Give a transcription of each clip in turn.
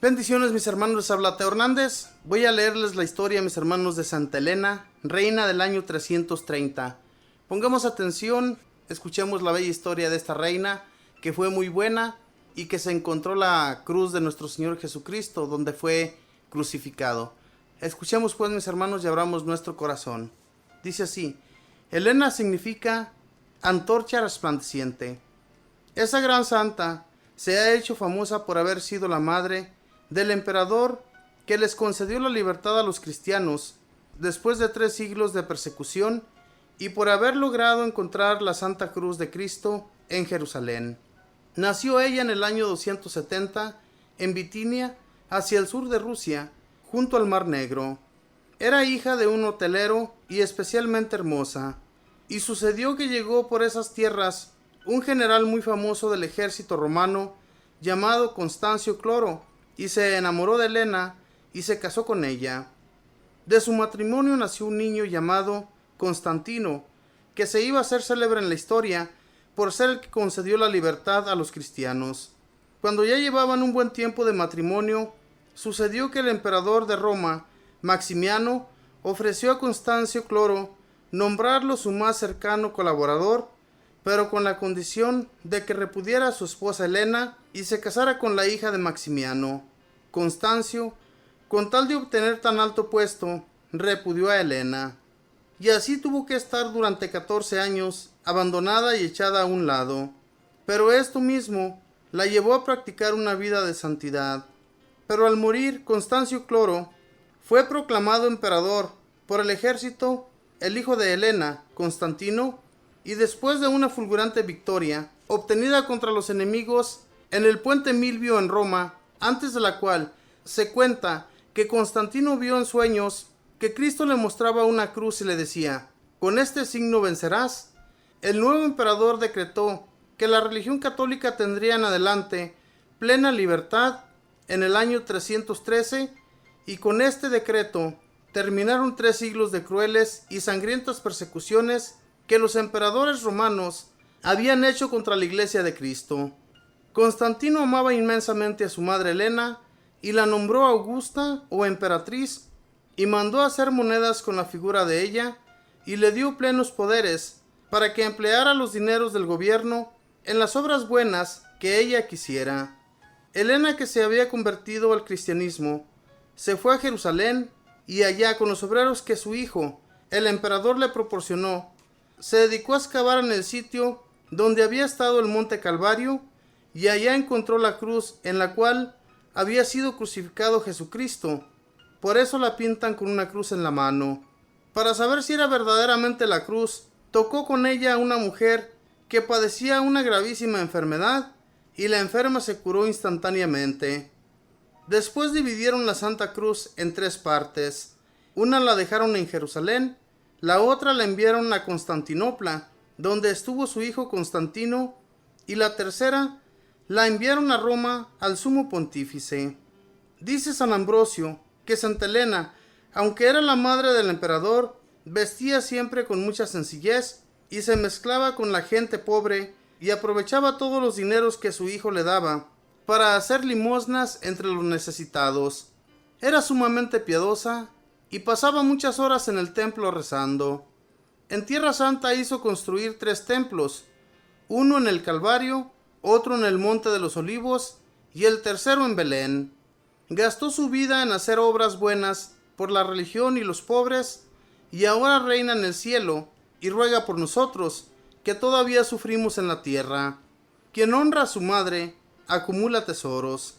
Bendiciones, mis hermanos, les habla Teo Hernández. Voy a leerles la historia, mis hermanos, de Santa Elena, reina del año 330. Pongamos atención, escuchemos la bella historia de esta reina, que fue muy buena y que se encontró la cruz de nuestro Señor Jesucristo, donde fue crucificado. Escuchemos pues, mis hermanos, y abramos nuestro corazón. Dice así: Elena significa antorcha resplandeciente. Esa gran santa se ha hecho famosa por haber sido la madre del emperador que les concedió la libertad a los cristianos después de 3 siglos de persecución y por haber logrado encontrar la Santa Cruz de Cristo en Jerusalén. Nació ella en el año 270 en Bitinia, hacia el sur de Rusia, junto al Mar Negro. Era hija de un hotelero y especialmente hermosa, y sucedió que llegó por esas tierras un general muy famoso del ejército romano llamado Constancio Cloro, y se enamoró de Elena y se casó con ella. De su matrimonio nació un niño llamado Constantino, que se iba a hacer célebre en la historia por ser el que concedió la libertad a los cristianos. Cuando ya llevaban un buen tiempo de matrimonio, sucedió que el emperador de Roma, Maximiano, ofreció a Constancio Cloro nombrarlo su más cercano colaborador, pero con la condición de que repudiara a su esposa Elena y se casara con la hija de Maximiano. Constancio, con tal de obtener tan alto puesto, repudió a Elena, y así tuvo que estar durante 14 años abandonada y echada a un lado. Pero esto mismo la llevó a practicar una vida de santidad. Pero al morir Constancio Cloro, fue proclamado emperador por el ejército el hijo de Elena, Constantino, y después de una fulgurante victoria obtenida contra los enemigos en el puente Milvio en Roma, antes de la cual se cuenta que Constantino vio en sueños que Cristo le mostraba una cruz y le decía: con este signo vencerás. El nuevo emperador decretó que la religión católica tendría en adelante plena libertad en el año 313, y con este decreto terminaron 3 siglos de crueles y sangrientas persecuciones que los emperadores romanos habían hecho contra la Iglesia de Cristo. Constantino amaba inmensamente a su madre Elena y la nombró Augusta o emperatriz, y mandó hacer monedas con la figura de ella y le dio plenos poderes para que empleara los dineros del gobierno en las obras buenas que ella quisiera. Elena, que se había convertido al cristianismo, se fue a Jerusalén y allá, con los obreros que su hijo, el emperador, le proporcionó, se dedicó a excavar en el sitio donde había estado el monte Calvario, y allá encontró la cruz en la cual había sido crucificado Jesucristo. Por eso la pintan con una cruz en la mano. Para saber si era verdaderamente la cruz, tocó con ella a una mujer que padecía una gravísima enfermedad, y la enferma se curó instantáneamente. Después dividieron la Santa Cruz en 3 partes. Una la dejaron en Jerusalén, la otra la enviaron a Constantinopla, donde estuvo su hijo Constantino, y la tercera la enviaron a Roma al sumo pontífice. Dice San Ambrosio que Santa Elena, aunque era la madre del emperador, vestía siempre con mucha sencillez y se mezclaba con la gente pobre y aprovechaba todos los dineros que su hijo le daba para hacer limosnas entre los necesitados. Era sumamente piadosa y pasaba muchas horas en el templo rezando. En Tierra Santa hizo construir 3 templos, uno en el Calvario, otro en el Monte de los Olivos y el tercero en Belén. Gastó su vida en hacer obras buenas por la religión y los pobres, y ahora reina en el cielo y ruega por nosotros, que todavía sufrimos en la tierra. Quien honra a su madre, acumula tesoros.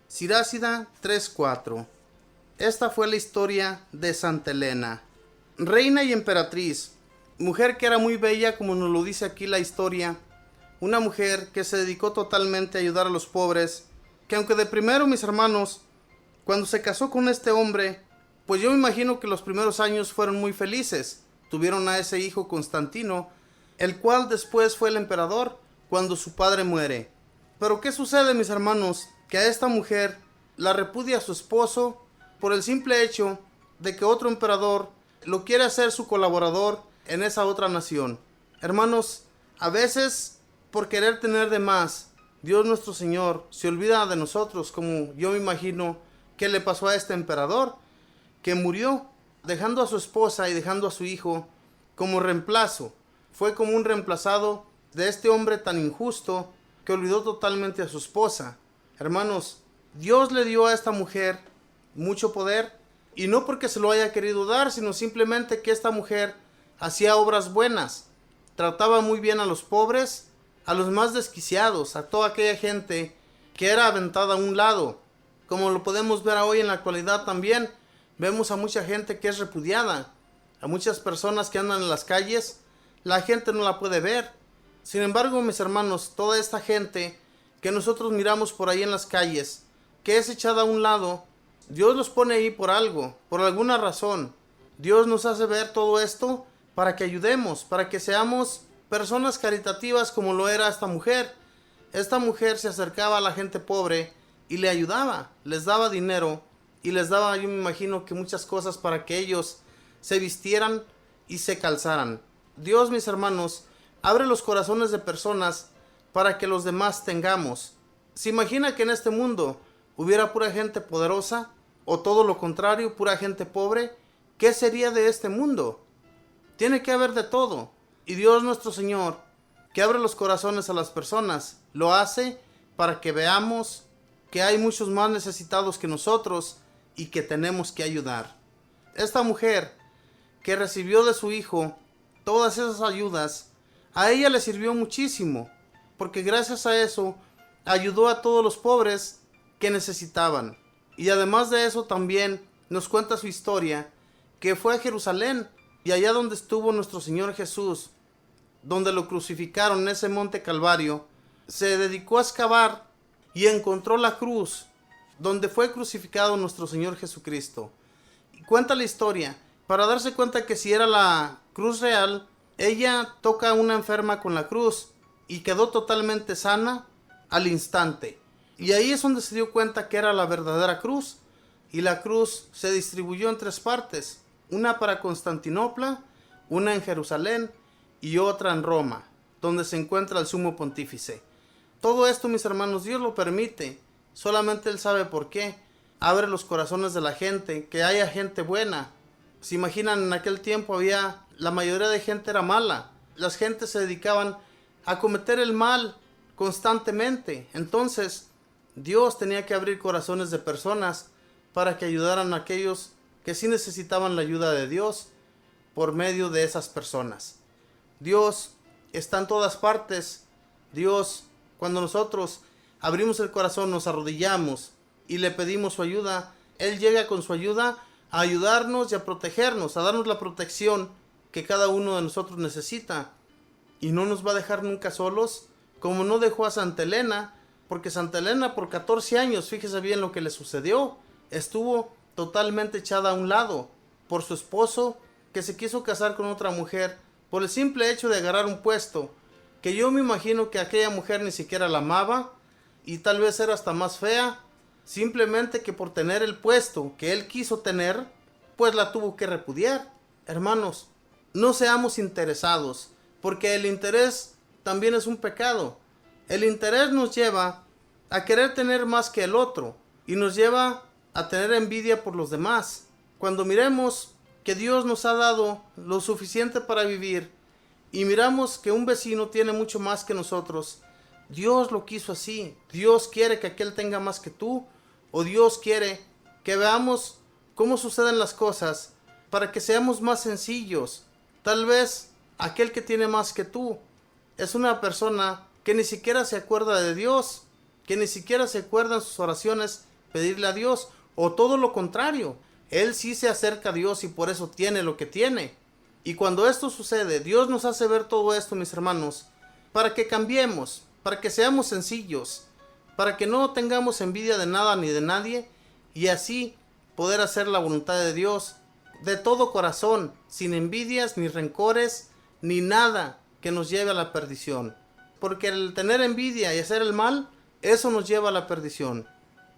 Sirácida 3:4. Esta fue la historia de Santa Elena, reina y emperatriz, mujer que era muy bella, como nos lo dice aquí la historia, una mujer que se dedicó totalmente a ayudar a los pobres, que aunque de primero, mis hermanos, cuando se casó con este hombre, pues yo me imagino que los primeros años fueron muy felices. Tuvieron a ese hijo Constantino, el cual después fue el emperador cuando su padre muere. Pero ¿qué sucede, mis hermanos? Que a esta mujer la repudia su esposo por el simple hecho de que otro emperador lo quiere hacer su colaborador en esa otra nación. Hermanos, a veces por querer tener de más, Dios nuestro Señor se olvida de nosotros, como yo me imagino que le pasó a este emperador, que murió dejando a su esposa y dejando a su hijo como reemplazo. Fue como un reemplazado de este hombre tan injusto que olvidó totalmente a su esposa. Hermanos, Dios le dio a esta mujer mucho poder, y no porque se lo haya querido dar, sino simplemente que esta mujer hacía obras buenas, trataba muy bien a los pobres, a los más desquiciados, a toda aquella gente que era aventada a un lado. Como lo podemos ver hoy en la actualidad también, vemos a mucha gente que es repudiada, a muchas personas que andan en las calles, la gente no la puede ver. Sin embargo, mis hermanos, toda esta gente que nosotros miramos por ahí en las calles, que es echada a un lado, Dios los pone ahí por algo, por alguna razón. Dios nos hace ver todo esto para que ayudemos, para que seamos personas caritativas como lo era esta mujer. Esta mujer se acercaba a la gente pobre y le ayudaba, les daba dinero y les daba, yo me imagino, que muchas cosas para que ellos se vistieran y se calzaran. Dios, mis hermanos, abre los corazones de personas para que los demás tengamos. ¿Se imagina que en este mundo hubiera pura gente poderosa o todo lo contrario, pura gente pobre? ¿Qué sería de este mundo? Tiene que haber de todo. Y Dios nuestro Señor, que abre los corazones a las personas, lo hace para que veamos que hay muchos más necesitados que nosotros y que tenemos que ayudar. Esta mujer que recibió de su hijo todas esas ayudas, a ella le sirvió muchísimo, porque gracias a eso ayudó a todos los pobres que necesitaban. Y además de eso también nos cuenta su historia, que fue a Jerusalén, y allá donde estuvo nuestro Señor Jesús, donde lo crucificaron en ese monte Calvario, se dedicó a excavar y encontró la cruz donde fue crucificado nuestro Señor Jesucristo. Y cuenta la historia, para darse cuenta que si era la cruz real, ella toca a una enferma con la cruz y quedó totalmente sana al instante. Y ahí es donde se dio cuenta que era la verdadera cruz. Y la cruz se distribuyó en 3 partes, una para Constantinopla, una en Jerusalén y otra en Roma, donde se encuentra el sumo pontífice. Todo esto, mis hermanos, Dios lo permite, solamente Él sabe por qué. Abre los corazones de la gente, que haya gente buena. Se imaginan, en aquel tiempo la mayoría de gente era mala, las gentes se dedicaban a cometer el mal constantemente. Entonces Dios tenía que abrir corazones de personas para que ayudaran a aquellos que sí necesitaban la ayuda de Dios por medio de esas personas. Dios está en todas partes. Dios, cuando nosotros abrimos el corazón, nos arrodillamos y le pedimos su ayuda, Él llega con su ayuda a ayudarnos y a protegernos, a darnos la protección que cada uno de nosotros necesita. Y no nos va a dejar nunca solos, como no dejó a Santa Elena, porque Santa Elena por 14 años, fíjese bien lo que le sucedió, estuvo totalmente echada a un lado por su esposo, que se quiso casar con otra mujer por el simple hecho de agarrar un puesto, que yo me imagino que aquella mujer ni siquiera la amaba y tal vez era hasta más fea, simplemente que por tener el puesto que él quiso tener, pues la tuvo que repudiar. Hermanos, no seamos interesados, porque el interés también es un pecado. El interés nos lleva a querer tener más que el otro y nos lleva a tener envidia por los demás. Cuando miremos que Dios nos ha dado lo suficiente para vivir y miramos que un vecino tiene mucho más que nosotros, Dios lo quiso así. Dios quiere que aquel tenga más que tú, o Dios quiere que veamos cómo suceden las cosas para que seamos más sencillos. Tal vez aquel que tiene más que tú es una persona que ni siquiera se acuerda de Dios, que ni siquiera se acuerda en sus oraciones pedirle a Dios, o todo lo contrario, él sí se acerca a Dios y por eso tiene lo que tiene. Y cuando esto sucede, Dios nos hace ver todo esto, mis hermanos, para que cambiemos, para que seamos sencillos, para que no tengamos envidia de nada ni de nadie, y así poder hacer la voluntad de Dios de todo corazón, sin envidias, ni rencores, ni nada que nos lleve a la perdición. Porque el tener envidia y hacer el mal, eso nos lleva a la perdición.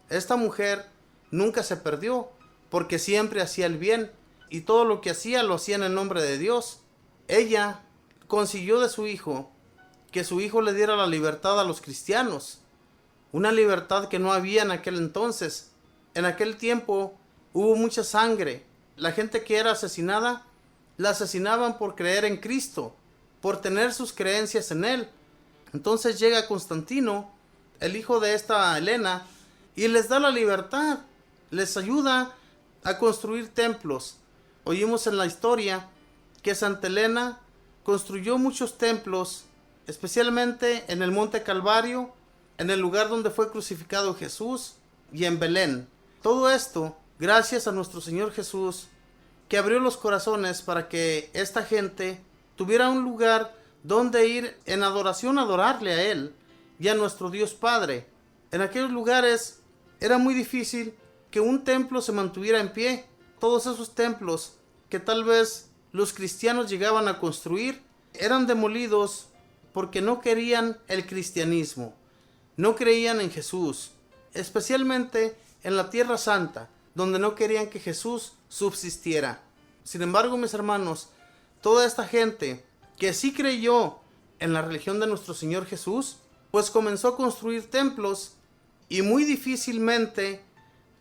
Esta mujer nunca se perdió, porque siempre hacía el bien, y todo lo que hacía lo hacía en el nombre de Dios. Ella consiguió de su hijo que su hijo le diera la libertad a los cristianos. una libertad que no había en aquel entonces. En aquel tiempo hubo mucha sangre. La gente que era asesinada, la asesinaban por creer en Cristo, por tener sus creencias en Él. Entonces llega Constantino, el hijo de esta Helena, y les da la libertad, les ayuda a construir templos. Oímos en la historia que Santa Helena construyó muchos templos, especialmente en el Monte Calvario, en el lugar donde fue crucificado Jesús, y en Belén. Todo esto gracias a nuestro Señor Jesús, que abrió los corazones para que esta gente tuviera un lugar donde ir en adoración, a adorarle a Él y a nuestro Dios Padre. En aquellos lugares era muy difícil que un templo se mantuviera en pie. Todos esos templos que tal vez los cristianos llegaban a construir eran demolidos porque no querían el cristianismo, no creían en Jesús, especialmente en la Tierra Santa, donde no querían que Jesús subsistiera. Sin embargo, mis hermanos, toda esta gente que sí creyó en la religión de nuestro Señor Jesús, pues comenzó a construir templos y muy difícilmente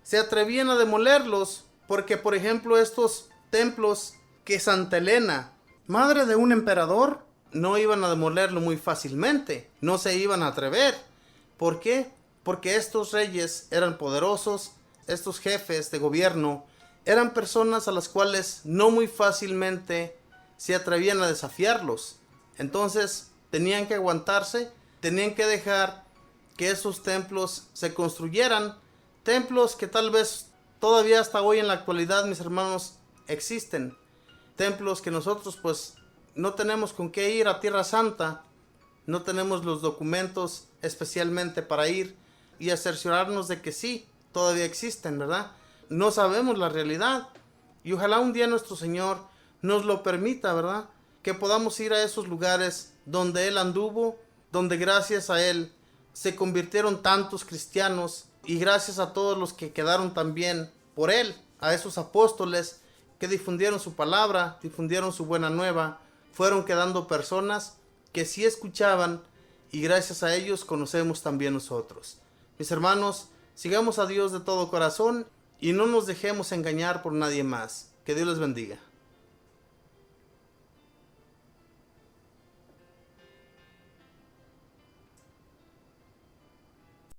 se atrevían a demolerlos, porque por ejemplo estos templos que Santa Helena, madre de un emperador, no iban a demolerlo muy fácilmente, no se iban a atrever. ¿Por qué? Porque estos reyes eran poderosos, estos jefes de gobierno eran personas a las cuales no muy fácilmente se atrevían a desafiarlos. Entonces tenían que aguantarse, tenían que dejar que esos templos se construyeran, templos que tal vez todavía hasta hoy en la actualidad, mis hermanos, existen. Templos que nosotros pues no tenemos con qué ir a Tierra Santa, no tenemos los documentos especialmente para ir y a cerciorarnos de que sí, todavía existen, ¿verdad? No sabemos la realidad y ojalá un día nuestro Señor nos lo permita, ¿verdad? Que podamos ir a esos lugares donde Él anduvo, donde gracias a Él se convirtieron tantos cristianos y gracias a todos los que quedaron también por Él, a esos apóstoles que difundieron su palabra, difundieron su buena nueva, fueron quedando personas que sí escuchaban y gracias a ellos conocemos también nosotros. Mis hermanos, sigamos a Dios de todo corazón y no nos dejemos engañar por nadie más. Que Dios les bendiga.